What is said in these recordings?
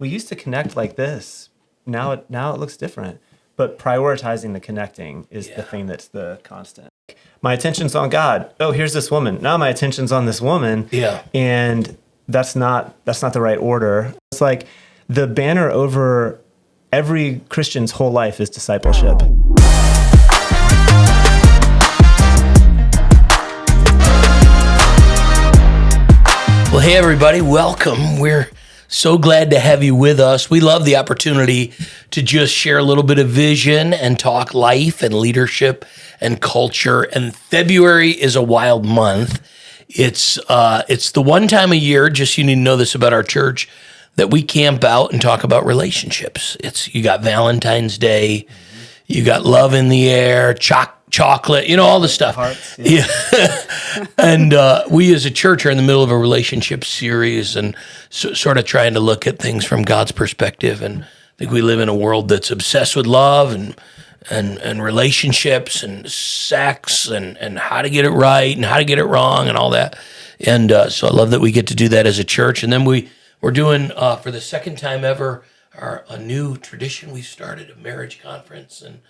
we used to connect like this. Now it looks different. But prioritizing the connecting is the thing that's the constant. My attention's on God. Oh, here's this woman. Now my attention's on this woman. Yeah. And that's not the right order. It's like the banner over every Christian's whole life is discipleship. Well, hey, everybody, welcome. We're so glad to have you with us. We love the opportunity to just share a little bit of vision and talk life and leadership and culture. And February is a wild month. It's the one time a year, just you need to know this about our church, that we camp out and talk about relationships. You got Valentine's Day, you got love in the air, chocolate, all the stuff. Hearts, yeah. And we as a church are in the middle of a relationship series and sort of trying to look at things from God's perspective. And I think we live in a world that's obsessed with love and relationships and sex and how to get it right and how to get it wrong and all that. And so I love that we get to do that as a church. And then we're doing, for the second time ever, a new tradition we started, a marriage conference. And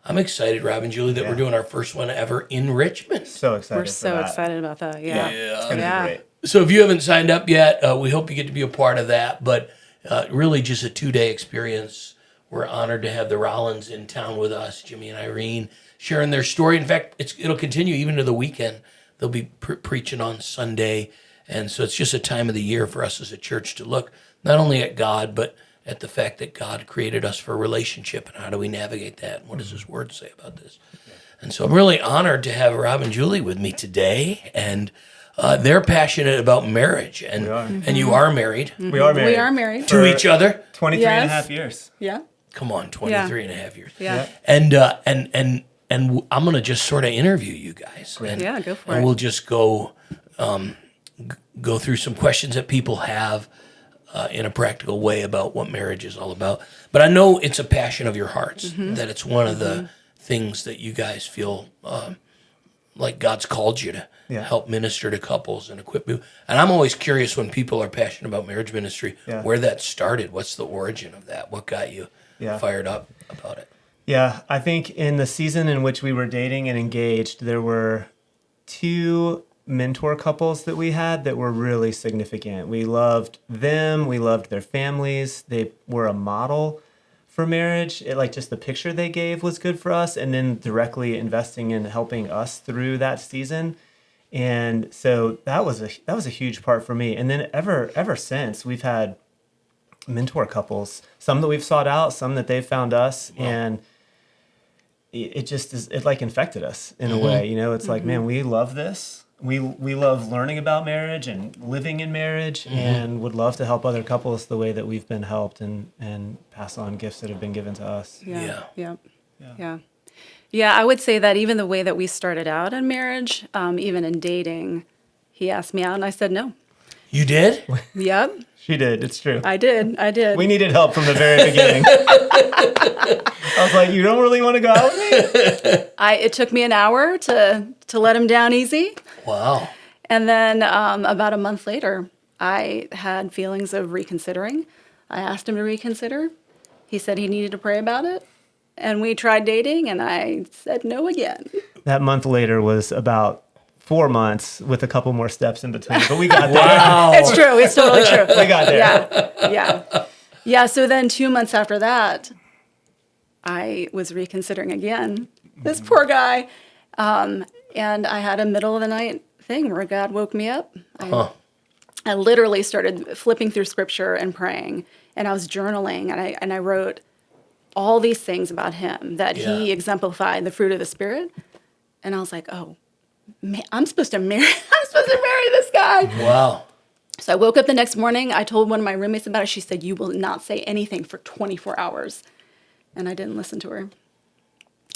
I'm excited, Rob and Julie, that we're doing our first one ever in Richmond. So excited. We're so excited about that. Yeah. It's going to be great. So if you haven't signed up yet, we hope you get to be a part of that. But really just a 2-day experience. We're honored to have the Rollins in town with us, Jimmy and Irene, sharing their story. In fact, it'll continue even to the weekend. They'll be preaching on Sunday. And so it's just a time of the year for us as a church to look not only at God, but at the fact that God created us for a relationship, and how do we navigate that? And what does His Word say about this? And so I'm really honored to have Rob and Julie with me today, and they're passionate about marriage, and and you are married. We are married. We are married. To each other. 23 and a half years. Yeah. Come on, 23 and a half years. Yeah. And I'm going to just sort of interview you guys. And, go for and it. we'll just go through some questions that people have in a practical way about what marriage is all about. But I know it's a passion of your hearts, that it's one of the things that you guys feel like God's called you to help minister to couples and equip you. And I'm always curious when people are passionate about marriage ministry, where that started. What's the origin of that? What got you fired up about it? Yeah, I think in the season in which we were dating and engaged, there were 2 mentor couples that we had that were really significant. We loved them. We loved their families. They were a model for marriage. Just the picture they gave was good for us, and then directly investing in helping us through that season. And so that was a huge part for me. And then ever since, we've had mentor couples, some that we've sought out, some that they've found us, and it just is, it like infected us in a way. It's like, man, we love this. We love learning about marriage and living in marriage, and would love to help other couples the way that we've been helped, and pass on gifts that have been given to us. Yeah, I would say that even the way that we started out in marriage, even in dating, he asked me out and I said no. You did? Yep. She did. It's true. I did. We needed help from the very beginning. I was like, you don't really want to go out with me? It took me an hour to let him down easy. Wow. And then about a month later, I had feelings of reconsidering. I asked him to reconsider. He said he needed to pray about it. And we tried dating, and I said no again. That month later was about 4 months with a couple more steps in between, but we got there. Wow. It's true. It's totally true. We got there. Yeah. So then 2 months after that, I was reconsidering again. This poor guy. And I had a middle of the night thing where God woke me up. I literally started flipping through scripture and praying, and I was journaling, and I wrote all these things about him, that he exemplified the fruit of the Spirit. And I was like, oh, man, I'm supposed to marry this guy. Wow. So I woke up the next morning. I told one of my roommates about it. She said, you will not say anything for 24 hours. And I didn't listen to her.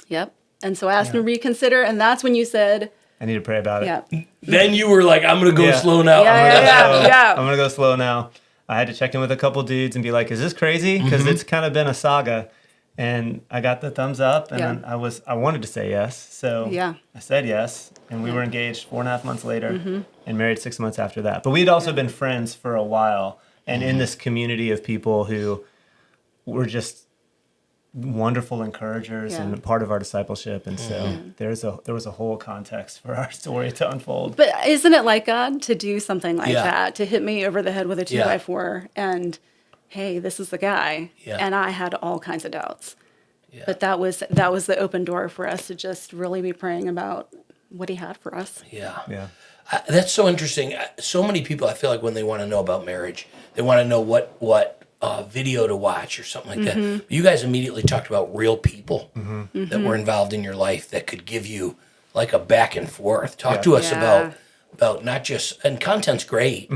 Yep. And so I asked him to reconsider, and that's when you said, I need to pray about it. Yeah. Then you were like, I'm going to go slow now. Yeah. I'm going to go slow now. I had to check in with a couple dudes and be like, is this crazy? Because it's kind of been a saga. And I got the thumbs up, and I wanted to say yes. So I said yes, and we were engaged 4.5 months later and married 6 months after that. But we'd also been friends for a while and in this community of people who were just wonderful encouragers and part of our discipleship. And so there was a whole context for our story to unfold. But isn't it like God to do something like Yeah. that, to hit me over the head with a 2x4 and, hey, this is the guy. Yeah. And I had all kinds of doubts. Yeah. But that was the open door for us to just really be praying about what he had for us. Yeah. Yeah. That's so interesting. So many people, I feel like when they want to know about marriage, they want to know what video to watch or something like that. But you guys immediately talked about real people that were involved in your life that could give you like a back and forth. Talk to us about not just, and content's great.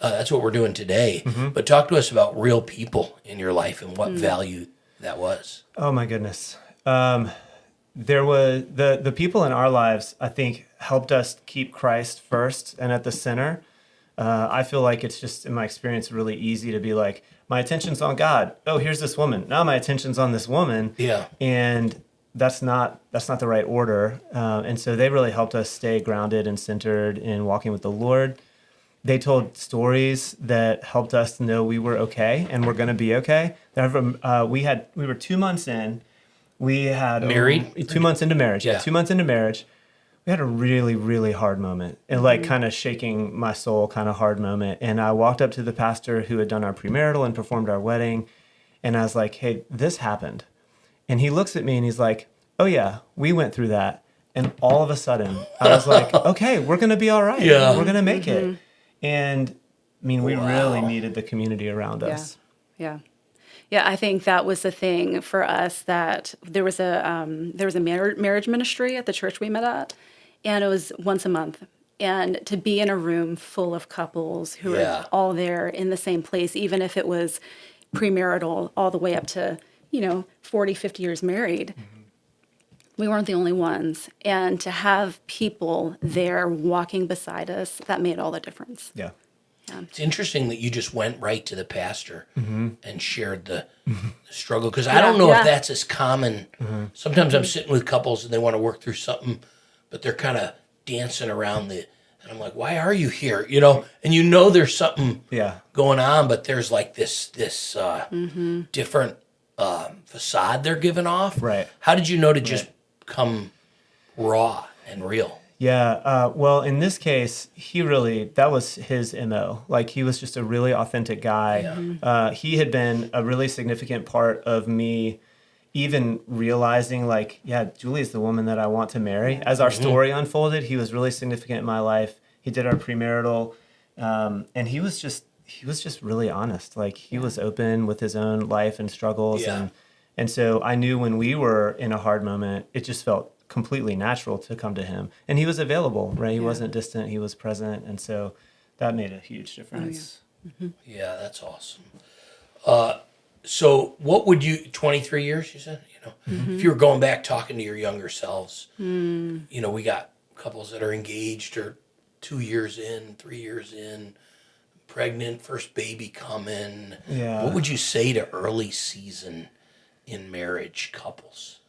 That's what we're doing today. But talk to us about real people in your life and what value that was. Oh my goodness. There was the people in our lives, I think, helped us keep Christ first and at the center. I feel like it's just, in my experience, really easy to be like, my attention's on God. Oh, here's this woman. Now my attention's on this woman. Yeah. And that's not the right order. And so they really helped us stay grounded and centered in walking with the Lord. They told stories that helped us know we were okay and we're going to be okay. We were 2 months in. We had Married? 2 months into marriage. Yeah. 2 months into marriage. We had a really, really hard moment, and like kind of shaking my soul kind of hard moment. And I walked up to the pastor who had done our premarital and performed our wedding. And I was like, hey, this happened. And he looks at me and he's like, oh yeah, we went through that. And all of a sudden I was like, okay, we're going to be all right. Yeah. We're going to make it. And I mean, we really needed the community around us. Yeah. Yeah, I think that was the thing for us, that there was a marriage ministry at the church we met at, and it was once a month. And to be in a room full of couples who are all there in the same place, even if it was premarital all the way up to, 40, 50 years married, we weren't the only ones. And to have people there walking beside us, that made all the difference. Yeah. It's interesting that you just went right to the pastor and shared the struggle, because I don't know if that's as common. Sometimes I'm sitting with couples and they want to work through something, but they're kind of dancing around and I'm like, why are you here? And there's something going on, but there's like this different facade they're giving off. Right. How did you know to just come raw and real? Yeah. Well, in this case, that was his MO. Like, he was just a really authentic guy. Yeah. He had been a really significant part of me even realizing, like, yeah, Julie's the woman that I want to marry. As our story unfolded, he was really significant in my life. He did our premarital, and he was just really honest. Like, he was open with his own life and struggles. Yeah. And so I knew when we were in a hard moment, it just felt completely natural to come to him. And he was available, right? He wasn't distant, he was present. And so that made a huge difference. Yeah, that's awesome. So what would you, 23 years, you said? If you were going back talking to your younger selves, we got couples that are engaged or 2 years in, 3 years in, pregnant, first baby coming. Yeah. What would you say to early season in marriage couples?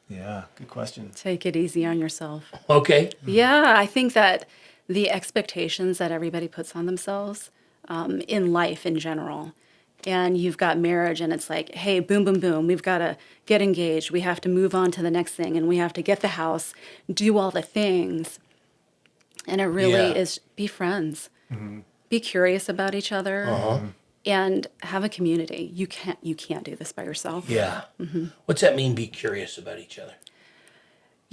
Yeah, good question. Take it easy on yourself. Okay. Yeah, I think that the expectations that everybody puts on themselves in life in general, and you've got marriage and it's like, hey, boom, boom, boom, we've got to get engaged. We have to move on to the next thing, and we have to get the house, do all the things. And it really is, be friends. Be curious about each other. And have a community. You can't do this by yourself. Yeah. What's that mean, be curious about each other?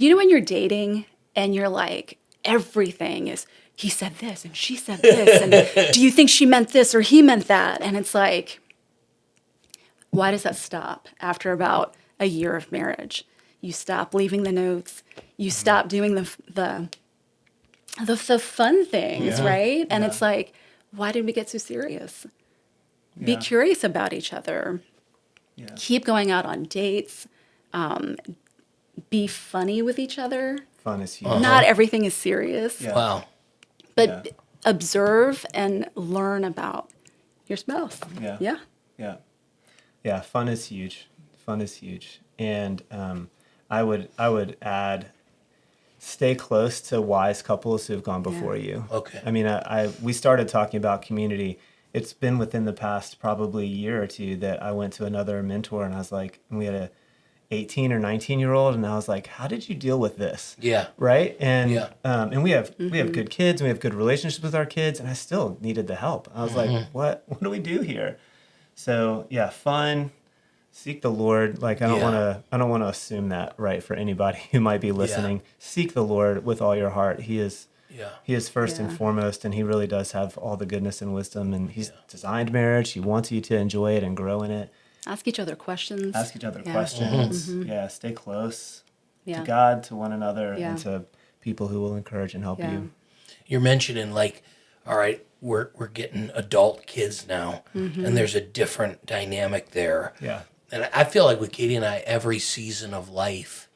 When you're dating and you're like, everything is, he said this and she said this, and do you think she meant this or he meant that? And it's like, why does that stop after about a year of marriage? You stop leaving the notes. You stop doing the fun things, right? And it's like, why did we get so serious? Be curious about each other. Yeah. Keep going out on dates. Be funny with each other. Fun is huge. Not everything is serious. Yeah. Wow. But observe and learn about your spouse. Yeah, fun is huge. And I would add, stay close to wise couples who have gone before you. Okay. I mean, we started talking about community, it's been within the past probably year or two that I went to another mentor and I was like, and we had a 18 or 19-year-old, and I was like, how did you deal with this? Yeah. Right. And Yeah. And we have good kids and we have good relationships with our kids, and I still needed the help. I was like, what do we do here? So yeah, fun, seek the Lord. Like I don't want to assume that, right, for anybody who might be listening. Seek the Lord with all your heart. He is first and foremost, and he really does have all the goodness and wisdom, and he's designed marriage. He wants you to enjoy it and grow in it. Ask each other questions. Yeah, stay close to God, to one another, and to people who will encourage and help you. You're mentioning like, all right, we're getting adult kids now, and there's a different dynamic there. Yeah. And I feel like with Katie and I, every season of life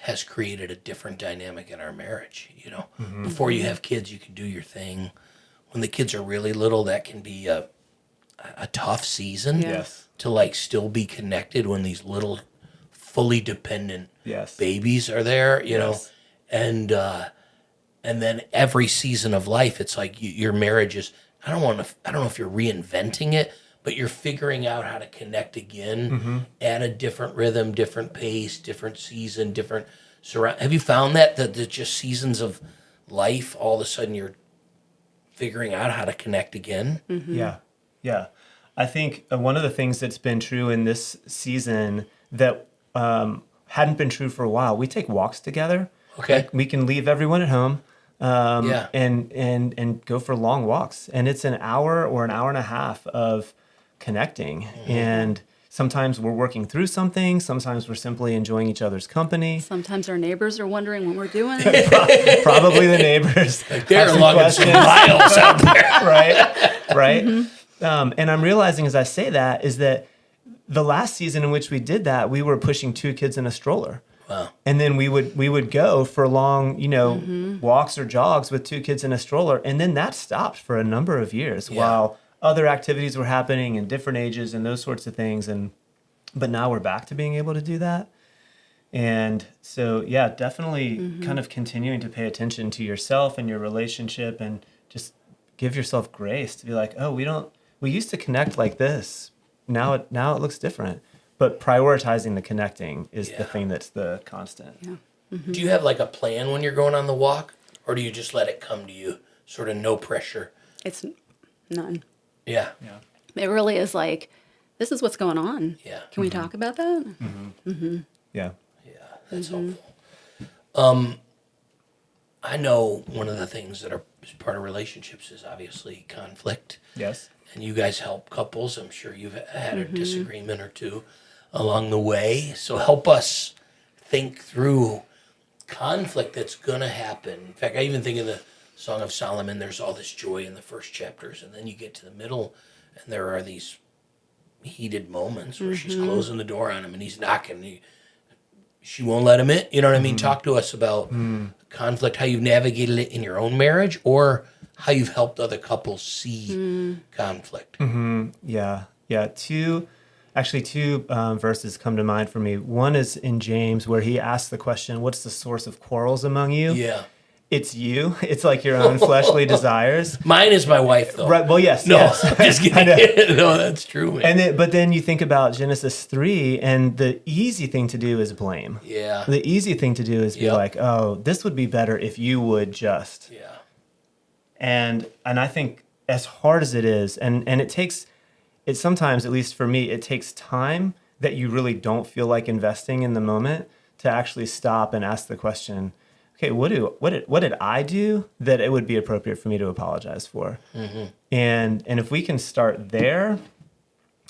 has created a different dynamic in our marriage. You know, before you have kids, you can do your thing. When the kids are really little, that can be a tough season. Yes. To like still be connected when these little fully dependent babies are there, you know, and then every season of life, it's like your marriage is, I don't know if you're reinventing it, but you're figuring out how to connect again at a different rhythm, different pace, different season, different surround. Have you found that just seasons of life, all of a sudden you're figuring out how to connect again? Yeah. I think one of the things that's been true in this season that hadn't been true for a while, we take walks together. Okay. Like we can leave everyone at home and go for long walks. And it's an hour or an hour and a half of connecting. And sometimes we're working through something. Sometimes we're simply enjoying each other's company. Sometimes our neighbors are wondering what we're doing. Probably the neighbors. They're lugging some miles out there. Right. And I'm realizing as I say that is that the last season in which we did that, we were pushing 2 kids in a stroller. Wow. And then we would go for long, walks or jogs with 2 kids in a stroller. And then that stopped for a number of years while other activities were happening in different ages and those sorts of things. But now we're back to being able to do that. And so, yeah, definitely kind of continuing to pay attention to yourself and your relationship and just give yourself grace to be like, oh, we used to connect like this. Now it looks different. But prioritizing the connecting is the thing that's the constant. Yeah. Do you have like a plan when you're going on the walk, or do you just let it come to you, sort of no pressure? It's none. Yeah. It really is like, this is what's going on. Yeah. Can we talk about that? Yeah. Yeah, that's helpful. I know one of the things that are part of relationships is obviously conflict. Yes. And you guys help couples. I'm sure you've had a disagreement or two along the way. So help us think through conflict that's going to happen. In fact, I even think in the Song of Solomon, there's all this joy in the first chapters. And then you get to the middle, and there are these heated moments where she's closing the door on him, and he's knocking. She won't let him in. You know what I mean? Talk to us about conflict, how you've navigated it in your own marriage, or how you've helped other couples see conflict. Yeah. Two verses come to mind for me. One is in James where he asks the question, what's the source of quarrels among you? Yeah. It's you. It's like your own fleshly desires. Mine is my wife, though. Right. Well, yes. No, yes. just kidding. No, that's true, man. But then you think about Genesis 3, and the easy thing to do is blame. Yeah. The easy thing to do is be like, oh, this would be better if you would just. Yeah. And I think as hard as it is, and it sometimes, at least for me, it takes time that you really don't feel like investing in the moment to actually stop and ask the question, okay, what did I do that it would be appropriate for me to apologize for? And if we can start there,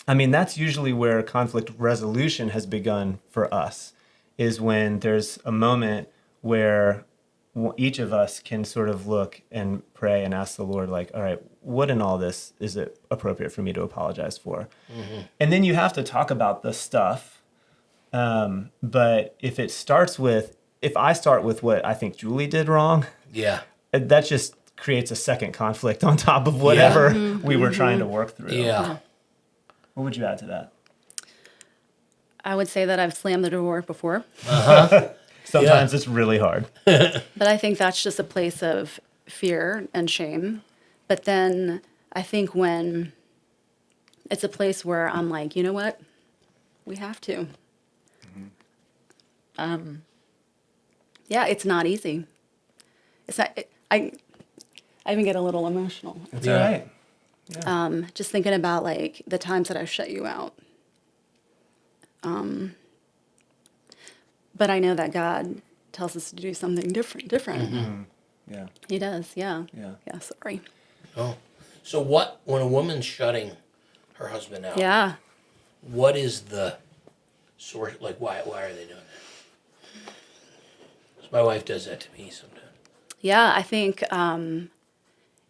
I mean, that's usually where conflict resolution has begun for us, is when there's a moment where each of us can sort of look and pray and ask the Lord, like, all right, what in all this is it appropriate for me to apologize for? And then you have to talk about the stuff. But if I start with what I think Julie did wrong, that just creates a second conflict on top of whatever we were trying to work through. Yeah. What would you add to that? I would say that I've slammed the door before. Sometimes it's really hard. But I think that's just a place of fear and shame. But then I think when it's a place where I'm like, you know what, we have to. Yeah, it's not easy. It's not. I even get a little emotional. It's Yeah. all right. Yeah. Just thinking about like the times that I've shut you out. But I know that God tells us to do something different. Yeah. He does. Yeah. Yeah. Yeah. Sorry. Oh. So what, when a woman's shutting her husband out, Yeah. what is the source, like why are they doing that? 'Cause my wife does that to me sometimes. Yeah. I think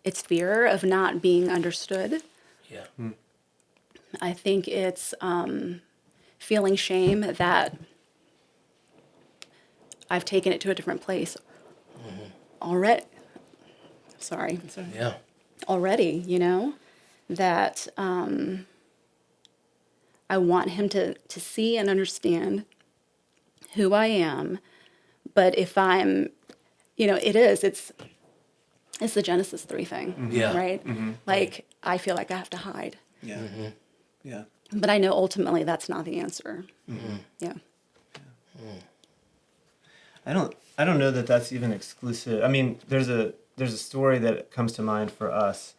it's fear of not being understood. Yeah. I think it's feeling shame that I've taken it to a different place already. Sorry. Yeah. Already, that I want him to see and understand who I am. But if I'm, it's the Genesis 3 thing, Yeah. right? Like, I feel like I have to hide. Yeah. Yeah. But I know ultimately that's not the answer. Yeah. I don't know that that's even exclusive. I mean, there's a story that comes to mind for us.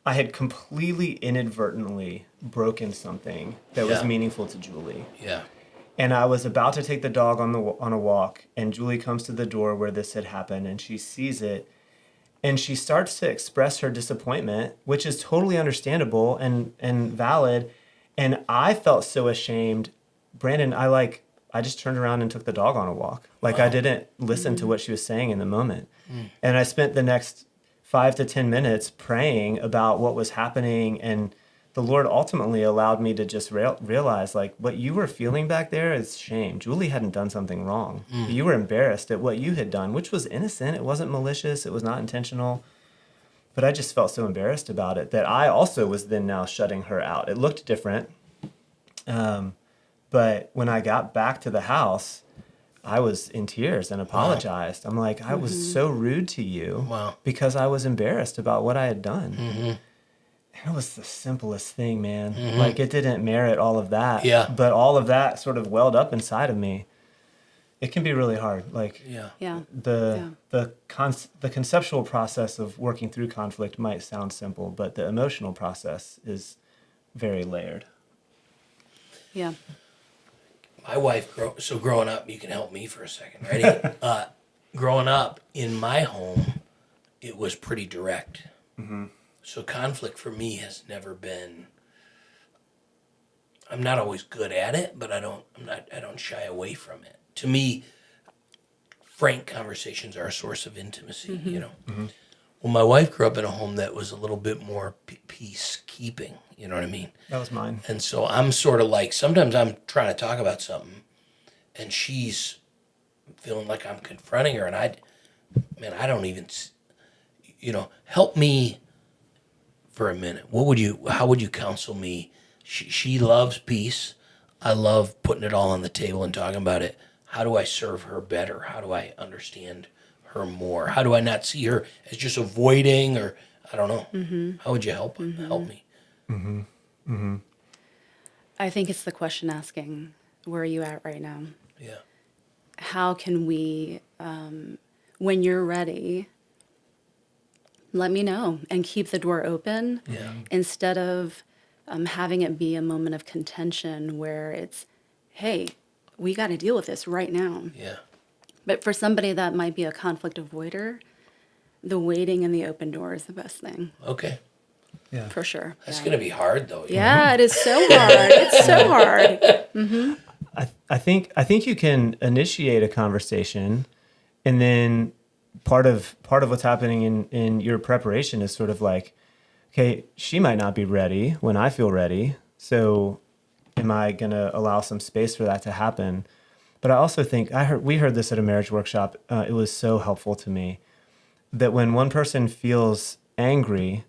I had completely inadvertently broken something that was Yeah. meaningful to Julie. Yeah. And I was about to take the dog on a walk, and Julie comes to the door where this had happened, and she sees it, and she starts to express her disappointment, which is totally understandable and valid. And I felt so ashamed. Brandon, I just turned around and took the dog on a walk. Like, I didn't listen to what she was saying in the moment. And I spent the next 5 to 10 minutes praying about what was happening, and the Lord ultimately allowed me to just realize, like, what you were feeling back there is shame. Julie hadn't done something wrong. You were embarrassed at what you had done, which was innocent. It wasn't malicious. It was not intentional. But I just felt so embarrassed about it that I also was then now shutting her out. It looked different. But when I got back to the house, I was in tears and apologized. I'm like, I was so rude to you because I was embarrassed about what I had done. And it was the simplest thing, man. Like, it didn't merit all of that. Yeah. But all of that sort of welled up inside of me. It can be really hard. Like, Yeah. the conceptual process of working through conflict might sound simple, but the emotional process is very layered. Yeah. My wife, growing up, you can help me for a second. Ready? Growing up in my home, it was pretty direct. So conflict for me has never been. I'm not always good at it, but I don't shy away from it. To me, frank conversations are a source of intimacy. Well, my wife grew up in a home that was a little bit more peacekeeping. You know what I mean? That was mine. And so I'm sort of like, sometimes I'm trying to talk about something and she's feeling like I'm confronting her, and I don't even, help me for a minute. How would you counsel me? She loves peace. I love putting it all on the table and talking about it. How do I serve her better? How do I understand her more? How do I not see her as just avoiding, or I don't know. How would you help me? I think it's the question asking, where are you at right now? Yeah. How can we, when you're ready, let me know and keep the door open instead of having it be a moment of contention where it's, hey, we got to deal with this right now. Yeah. But for somebody that might be a conflict avoider, the waiting and the open door is the best thing, Okay. Yeah. for sure. That's going to be hard though. Yeah, it is so hard. It's so hard. I think you can initiate a conversation, and then part of what's happening in your preparation is sort of like, okay, she might not be ready when I feel ready, so am I gonna allow some space for that to happen? But I also think we heard this at a marriage workshop. It was so helpful to me that when one person feels angry,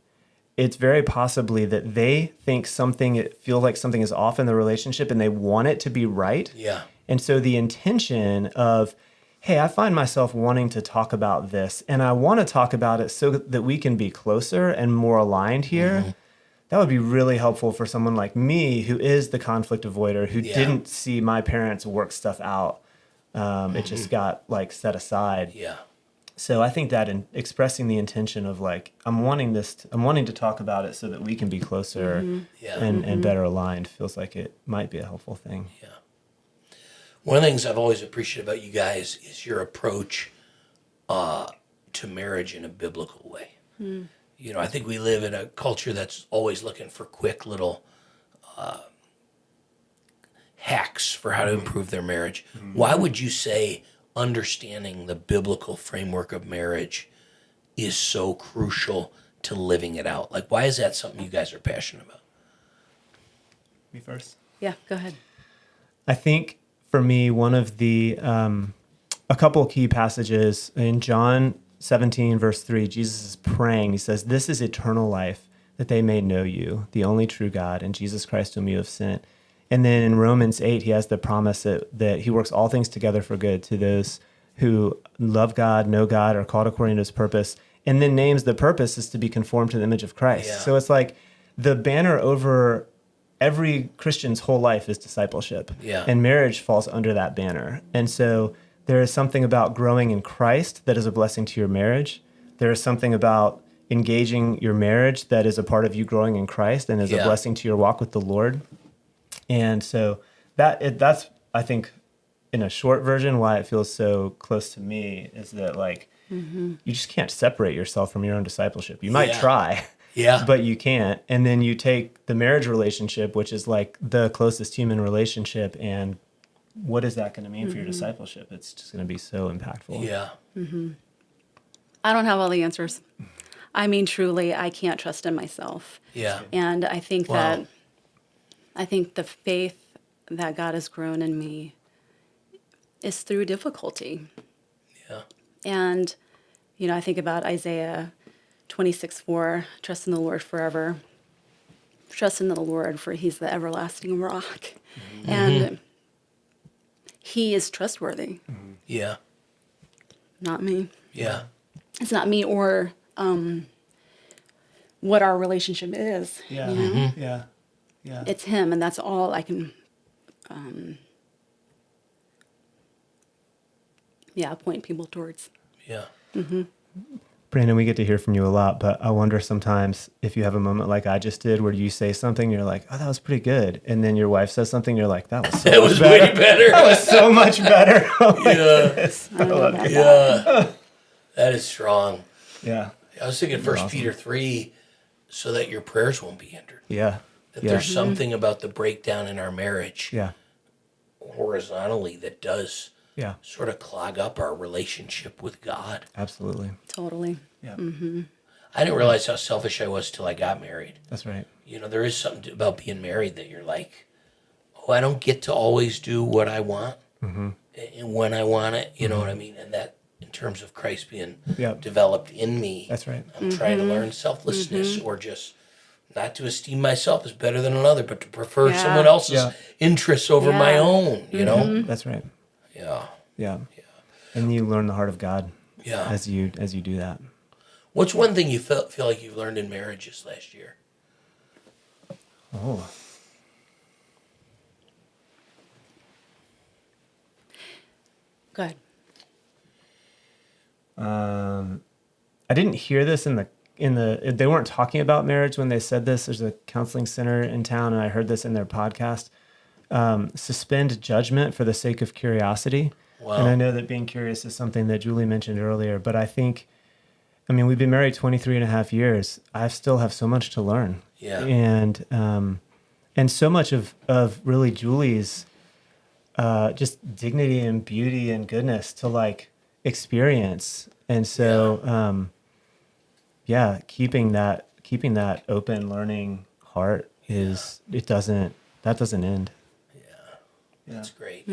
it's very possibly that they think it feels like something is off in the relationship and they want it to be right. Yeah. And so the intention of hey, I find myself wanting to talk about this, and I want to talk about it so that we can be closer and more aligned here. That would be really helpful for someone like me, who is the conflict avoider, who Yeah. didn't see my parents work stuff out. It just got like set aside. Yeah. So I think that in expressing the intention of like, I'm wanting to talk about it so that we can be closer Yeah. and better aligned, feels like it might be a helpful thing. Yeah. One of the things I've always appreciated about you guys is your approach to marriage in a biblical way. You know, I think we live in a culture that's always looking for quick little hacks for how to improve their marriage. Why would you say understanding the biblical framework of marriage is so crucial to living it out? Like, why is that something you guys are passionate about? Me first. Yeah, go ahead. I think for me, one of the, a couple of key passages in John 17, verse 3, Jesus is praying. He says, "This is eternal life, that they may know you, the only true God, and Jesus Christ whom you have sent." And then in Romans 8, he has the promise that he works all things together for good to those who love God, know God, are called according to his purpose, and then names the purpose is to be conformed to the image of Christ. Yeah. So it's like the banner over every Christian's whole life is discipleship. Yeah. And marriage falls under that banner. And so there is something about growing in Christ that is a blessing to your marriage. There is something about engaging your marriage that is a part of you growing in Christ and is a blessing to your walk with the Lord. And so that's, I think, in a short version, why it feels so close to me is that, like, you just can't separate yourself from your own discipleship. You might try, but you can't. And then you take the marriage relationship, which is like the closest human relationship, and what is that going to mean for your discipleship? It's just going to be so impactful. Yeah. I don't have all the answers. I mean, truly, I can't trust in myself. Yeah. And I think Wow. I think the faith that God has grown in me is through difficulty. Yeah. And, you know, I think about Isaiah 26:4, trust in the Lord forever. Trust in the Lord, for he's the everlasting rock. And he is trustworthy, Yeah. not me. Yeah. It's not me or what our relationship is. Yeah. You know? Yeah. It's him, and that's all I can, point people towards. Yeah. Brandon, we get to hear from you a lot, but I wonder sometimes if you have a moment like I just did where you say something, you're like, oh, that was pretty good. And then your wife says something, you're like, that was so That much was better. way better. That was so much better. Oh my Yeah. goodness. I don't know about that. Yeah. That is strong. Yeah. I was thinking First Peter 3, so that your prayers won't be hindered. Yeah. That Yeah. there's something about the breakdown in our marriage Yeah. horizontally that does Yeah. sort of clog up our relationship with God. Absolutely. Totally. Yeah. I didn't realize how selfish I was till I got married. That's right. You know, there is something about being married that you're like, oh, I don't get to always do what I want and when I want it. You know what I mean? And that, in terms of Christ being Yep. developed in me, That's right. I'm trying to learn selflessness, or just not to esteem myself as better than another, but to prefer Yeah. someone else's Yeah. interests over my Yeah. own. You know? That's right. Yeah. Yeah. And you learn the heart of God Yeah. as you do that. What's one thing you feel like you've learned in marriage this last year? Oh. Go ahead. I didn't hear this in the they weren't talking about marriage when they said this. There's a counseling center in town, and I heard this in their podcast. Suspend judgment for the sake of curiosity. Wow. And I know that being curious is something that Julie mentioned earlier, but I mean, we've been married 23 and a half years. I still have so much to learn. Yeah. And so much of really Julie's just dignity and beauty and goodness to like experience. And so, keeping that open learning heart that doesn't end. That's great.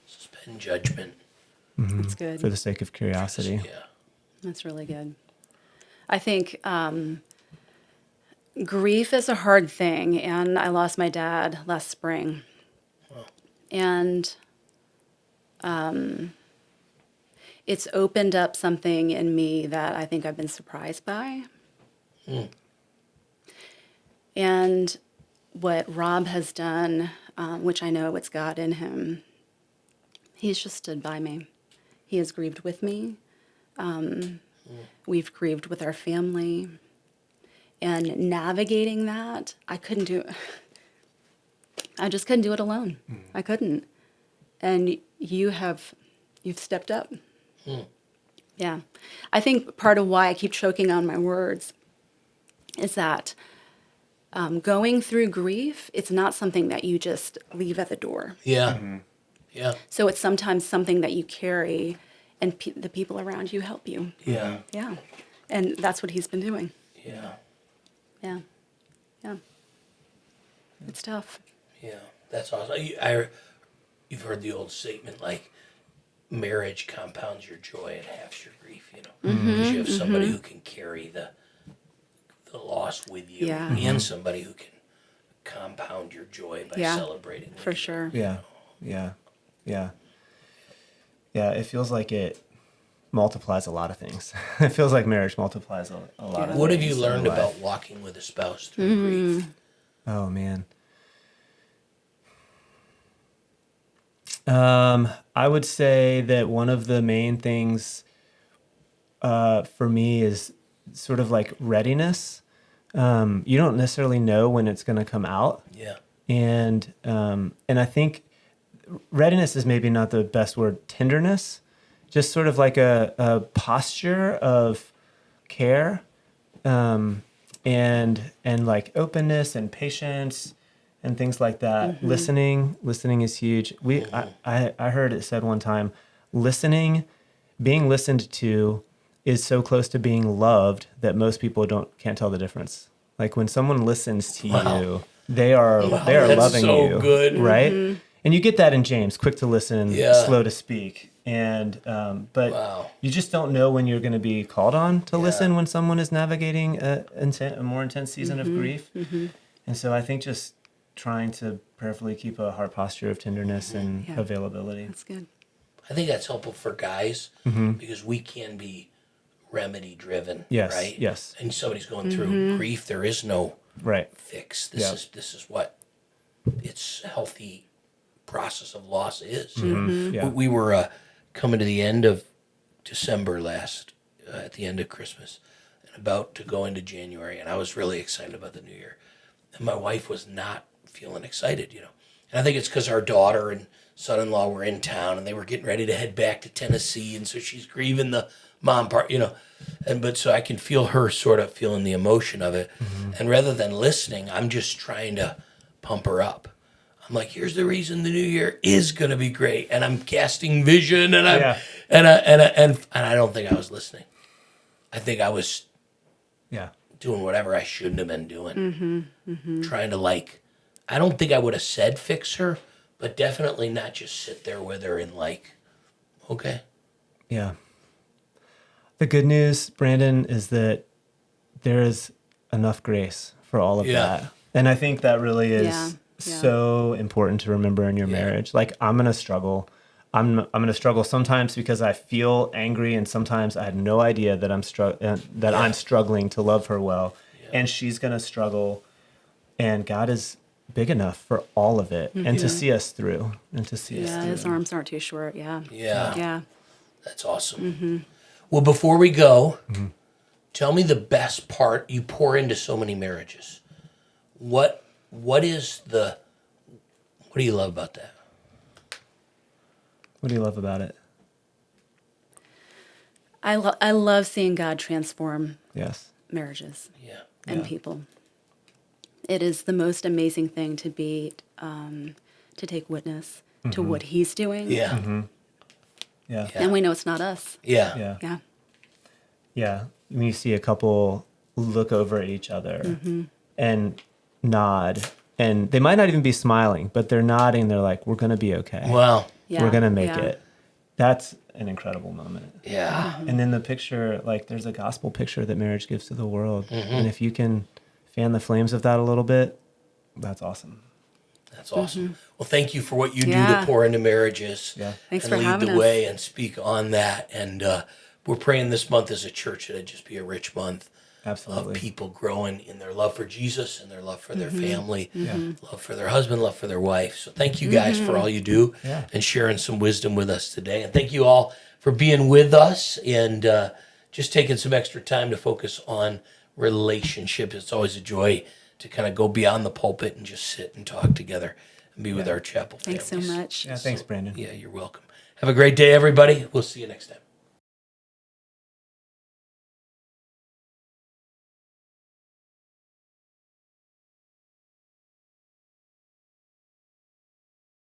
Suspend judgment. That's good. For the sake of curiosity. Yeah. That's really good. I think grief is a hard thing, and I lost my dad last spring. Wow. And it's opened up something in me that I think I've been surprised by. And what Rob has done, which I know it's God in him, he's just stood by me. He has grieved with me. We've grieved with our family. And navigating that, I couldn't do it. I just couldn't do it alone. I couldn't. And you've stepped up. Yeah. I think part of why I keep choking on my words is that going through grief, it's not something that you just leave at the door. Yeah. Yeah. So it's sometimes something that you carry, and the people around you help you. Yeah. Yeah. And that's what he's been doing. Yeah. Yeah. Yeah. It's tough. Yeah. That's awesome. You've heard the old statement, like, marriage compounds your joy and halves your grief, you know, because you have somebody who can carry the loss with you, Yeah. and somebody who can compound your joy by Yeah. celebrating with For you. sure. Yeah. Yeah. Yeah. Yeah. It feels like it multiplies a lot of things. It feels like marriage multiplies a lot of What have things you in learned life. about walking with a spouse through grief? Oh, man. I would say that one of the main things for me is sort of like readiness. You don't necessarily know when it's going to come out. Yeah. And I think readiness is maybe not the best word. Tenderness, just sort of like a posture of care, and like openness and patience and things like that. Listening is huge. I heard it said one time, being listened to is so close to being loved that most people can't tell the difference. Like when someone listens to you, they are That's loving so you, good. right? And you get that in James, quick to listen, Yeah. slow to speak. And but Wow. you just don't know when you're going to be called on to listen when someone is navigating a more intense season of grief. And so I think just trying to prayerfully keep a heart posture of tenderness and Yeah. availability. That's good. I think that's helpful for guys because we can be remedy driven, Yes, right? yes. And somebody's going through grief, there is no Right. fix. Yeah. This is what its healthy process of loss is. You know? Yeah. We were coming to the end of December at the end of Christmas, and about to go into January, and I was really excited about the new year. And my wife was not feeling excited, you know. And I think it's because our daughter and son-in-law were in town, and they were getting ready to head back to Tennessee, and so she's grieving the mom part, you know. But so I can feel her sort of feeling the emotion of it. And rather than listening, I'm just trying to pump her up. I'm like, here's the reason the new year is going to be great, and I'm casting vision, and and I don't think I was listening. I think I was doing whatever I shouldn't have been doing, trying to I don't think I would have said fix her, but definitely not just sit there with her and okay. Yeah. The good news, Brandon, is that there is enough grace for all of that. And I think that really is so important to remember in your marriage. Like, I'm going to struggle. I'm going to struggle sometimes because I feel angry, and sometimes I had no idea that I'm struggling to love her well. And she's going to struggle, and God is big enough for all of it and to see us through His arms aren't too short. Yeah. Yeah. That's awesome. Well, before we go, tell me the best part. You pour into so many marriages. What do you love about that? What do you love about it? I love seeing God transform marriages Yeah. and people. It is the most amazing thing to be, to take witness to what He's doing. Yeah. Yeah. And we know it's not us. Yeah. Yeah. Yeah. Yeah. When you see a couple look over at each other and nod, and they might not even be smiling, but they're nodding. They're like, we're going to be okay. Wow. Yeah. We're going to make it. That's an incredible moment. Yeah. And then the picture, like, there's a gospel picture that marriage gives to the world. And if you can fan the flames of that a little bit, that's awesome. That's awesome. Well, thank you for what you do Yeah. to pour into marriages Thanks and for lead having the us. way and speak on that. And we're praying this month as a church that it just be a rich month Absolutely. of people growing in their love for Jesus and their love for their family, Yeah. love for their husband, love for their wife. So thank you guys for all you do Yeah. and sharing some wisdom with us today. And thank you all for being with us and just taking some extra time to focus on relationships. It's always a joy to kind of go beyond the pulpit and just sit and talk together and be with our chapel Thanks so families. much. Yeah, thanks, Brandon. Yeah, you're welcome. Have a great day, everybody. We'll see you next time.